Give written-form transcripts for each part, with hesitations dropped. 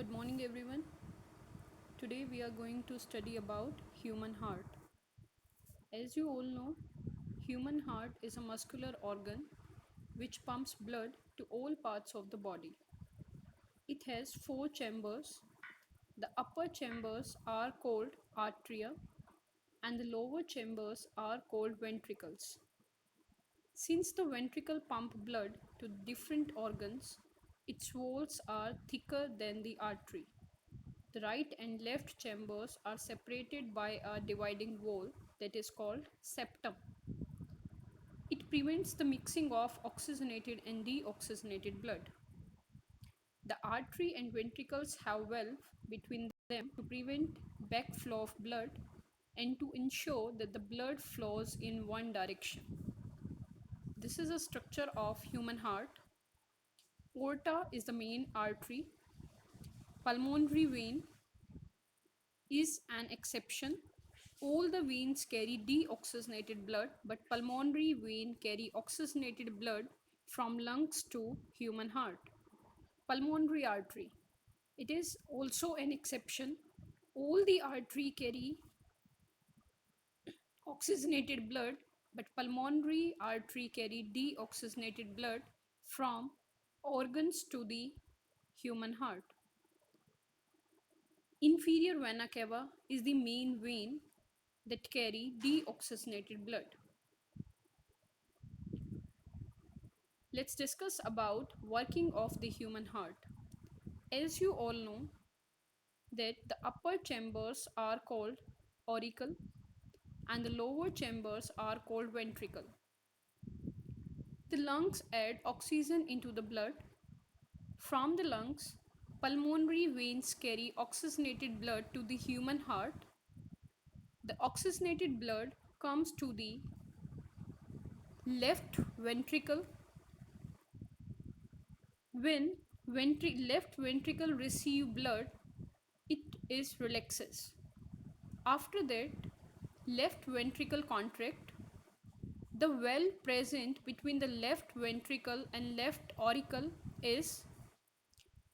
Good morning, everyone. Today we are going to study about human heart. As you all know, human heart is a muscular organ which pumps blood to all parts of the body. It has four chambers. The upper chambers are called atria and the lower chambers are called ventricles. Since the ventricle pump blood to different organs, its walls are thicker than the artery. The right and left chambers are separated by a dividing wall that is called septum. It prevents the mixing of oxygenated and deoxygenated blood. The artery and ventricles have valve between them to prevent backflow of blood and to ensure that the blood flows in one direction. This is a structure of human heart. Aorta is the main artery. Pulmonary vein is an exception. All the veins carry deoxygenated blood, but pulmonary vein carry oxygenated blood from lungs to human heart. Pulmonary artery. It is also an exception. All the artery carry oxygenated blood, but pulmonary artery carry deoxygenated blood from organs to the human heart. Inferior vena cava is the main vein that carry deoxygenated blood. Let's discuss about working of the human heart. As you all know that the upper chambers are called auricle and the lower chambers are called ventricle. The lungs add oxygen into the blood. From the lungs, pulmonary veins carry oxygenated blood to the human heart. The oxygenated blood comes to the left ventricle. When left ventricle receive blood, it is relaxes. After that, left ventricle contract. The valve present between the left ventricle and left auricle is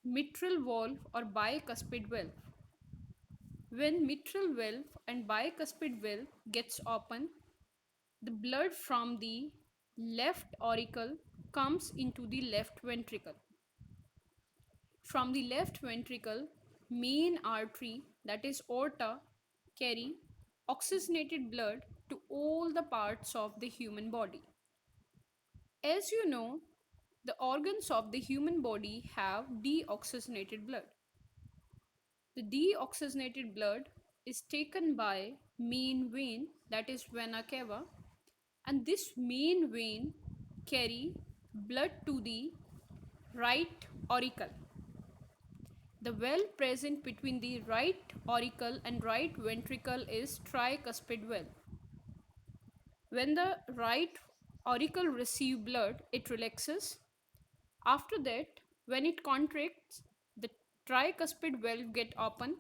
mitral valve or bicuspid valve. When mitral valve and bicuspid valve gets open, the blood from the left auricle comes into the left ventricle. From the left ventricle, main artery, that is aorta, carry oxygenated blood to all the parts of the human body. As you know, the organs of the human body have deoxygenated blood. The deoxygenated blood is taken by main vein, that is vena cava, and this main vein carry blood to the right auricle. The valve present between the right auricle and right ventricle is tricuspid valve. When the right auricle receives blood, it relaxes. After that, when it contracts, the tricuspid valve get open